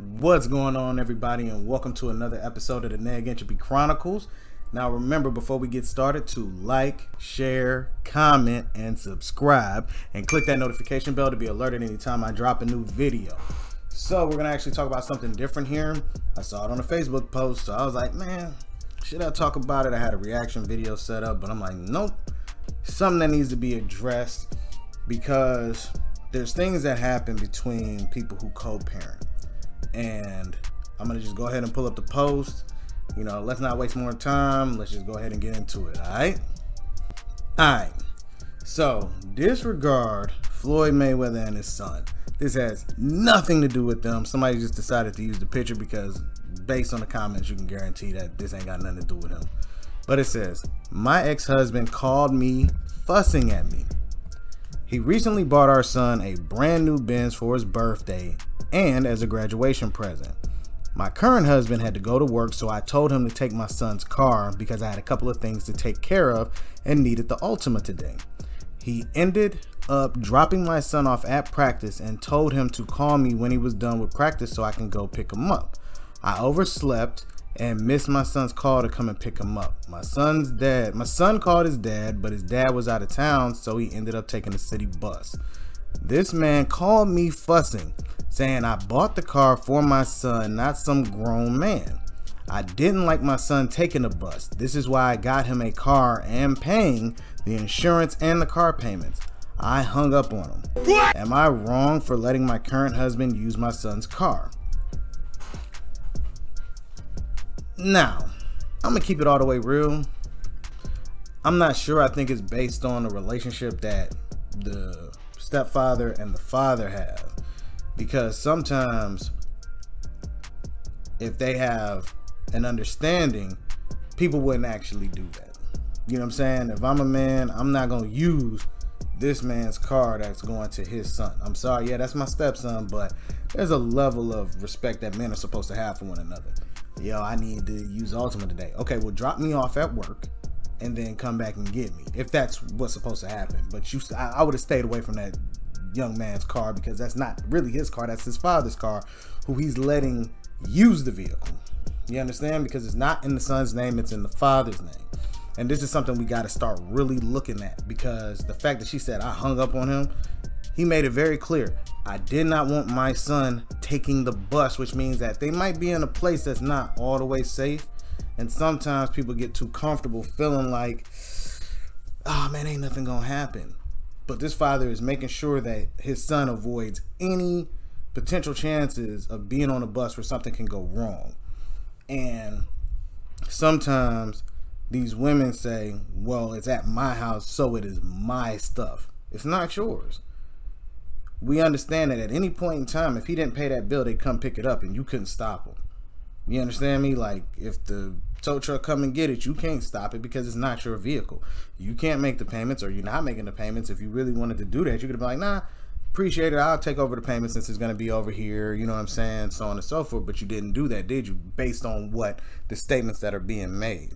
What's going on, everybody, and welcome to another episode of the Neg Entropy Chronicles. Now remember, before we get started, to like, share, comment, and subscribe, and click that notification bell to be alerted anytime I drop a new video. So we're gonna actually talk about something different here. I saw it on a Facebook post, so I was like, man, should I talk about it? I had a reaction video set up, but I'm like, nope, something that needs to be addressed, because there's things that happen between people who co-parent. And I'm gonna just go ahead and pull up the post. You know, let's not waste more time. Let's just go ahead and get into it. All right. So disregard Floyd Mayweather and his son. This has nothing to do with them. Somebody just decided to use the picture because based on the comments, you can guarantee that this ain't got nothing to do with him. But it says, my ex-husband called me fussing at me. He recently bought our son a brand new Benz for his birthday and as a graduation present. My current husband had to go to work, so I told him to take my son's car because I had a couple of things to take care of and needed the Altima today. He ended up dropping my son off at practice and told him to call me when he was done with practice so I can go pick him up. I overslept and missed my son's call to come and pick him up. My son called his dad, but his dad was out of town, so he ended up taking the city bus. This man called me fussing, saying I bought the car for my son, not some grown man. I didn't like my son taking the bus. This is why I got him a car and paying the insurance and the car payments. I hung up on him. What? Am I wrong for letting my current husband use my son's car? Now, I'm gonna keep it all the way real. I'm not sure. I think it's based on the relationship that the stepfather and the father have, because sometimes if they have an understanding, people wouldn't actually do that. You know what I'm saying? If I'm a man, I'm not gonna use this man's car that's going to his son. I'm sorry, yeah, that's my stepson, but there's a level of respect that men are supposed to have for one another. Yo, I need to use Altima today. Okay, well, drop me off at work and then come back and get me, if that's what's supposed to happen. But I would have stayed away from that young man's car, because that's not really his car, that's his father's car, who he's letting use the vehicle. You understand? Because it's not in the son's name, it's in the father's name. And this is something we got to start really looking at, because the fact that she said I hung up on him, he made it very clear, I did not want my son taking the bus, which means that they might be in a place that's not all the way safe. And sometimes people get too comfortable feeling like, oh man, ain't nothing gonna happen. But this father is making sure that his son avoids any potential chances of being on a bus where something can go wrong. And sometimes these women say, well, it's at my house, so it is my stuff. It's not yours. We understand that at any point in time, if he didn't pay that bill, they'd come pick it up and you couldn't stop him. You understand me? Like, if the tow truck come and get it, you can't stop it because it's not your vehicle. You can't make the payments, or you're not making the payments. If you really wanted to do that, you could have been like, nah, appreciate it, I'll take over the payments since it's going to be over here, you know what I'm saying, so on and so forth. But you didn't do that, did you? Based on what the statements that are being made.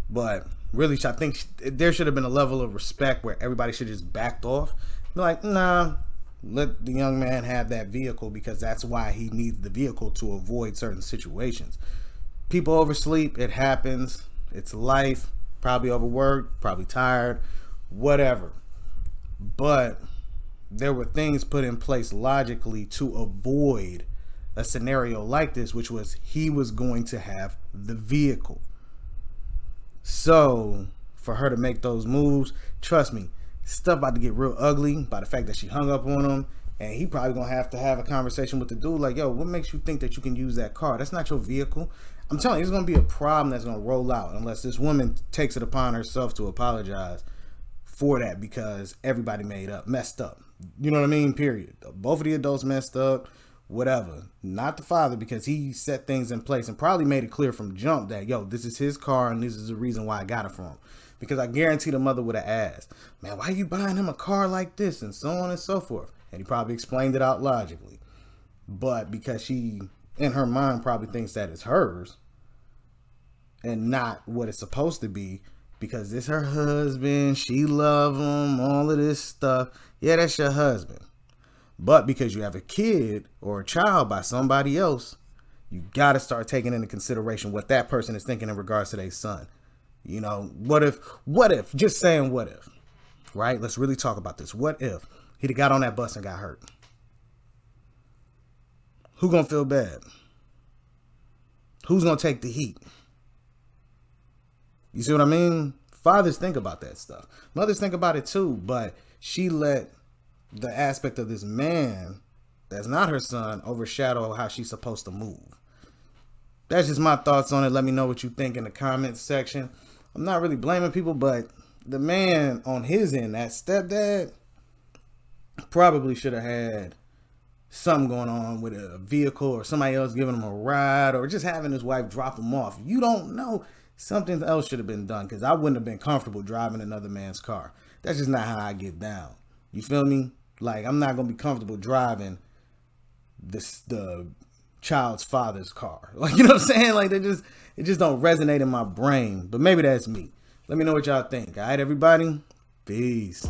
But really, I think there should have been a level of respect where everybody should just backed off. Be like, nah, let the young man have that vehicle, because that's why he needs the vehicle, to avoid certain situations. People oversleep, it happens, it's life, probably overworked, probably tired, whatever. But there were things put in place logically to avoid a scenario like this, which was he was going to have the vehicle. So for her to make those moves, trust me, stuff about to get real ugly by the fact that she hung up on him. And he probably gonna have a conversation with the dude like, yo, what makes you think that you can use that car? That's not your vehicle. I'm telling you, it's gonna be a problem that's gonna roll out unless this woman takes it upon herself to apologize for that, because everybody messed up. You know what I mean? Period. Both of the adults messed up, whatever. Not the father, because he set things in place and probably made it clear from jump that, yo, this is his car and this is the reason why I got it from him. Because I guarantee the mother would have asked, man, why are you buying him a car like this, and so on and so forth. And he probably explained it out logically. But because she, in her mind, probably thinks that it's hers and not what it's supposed to be, because it's her husband, she love him, all of this stuff. Yeah, that's your husband. But because you have a kid or a child by somebody else, you got to start taking into consideration what that person is thinking in regards to their son. You know, what if, just saying what if, right? Let's really talk about this. What if he'd have got on that bus and got hurt? Who gonna feel bad? Who's gonna take the heat? You see what I mean? Fathers think about that stuff. Mothers think about it too, but she let the aspect of this man that's not her son overshadow how she's supposed to move. That's just my thoughts on it. Let me know what you think in the comments section. I'm not really blaming people, but the man on his end, that stepdad, probably should have had something going on with a vehicle or somebody else giving him a ride or just having his wife drop him off. You don't know. Something else should have been done, because I wouldn't have been comfortable driving another man's car. That's just not how I get down. You feel me? Like, I'm not going to be comfortable driving the child's father's car. Like, you know what I'm saying? Like, it just don't resonate in my brain. But maybe that's me. Let me know what y'all think. All right, everybody? Peace.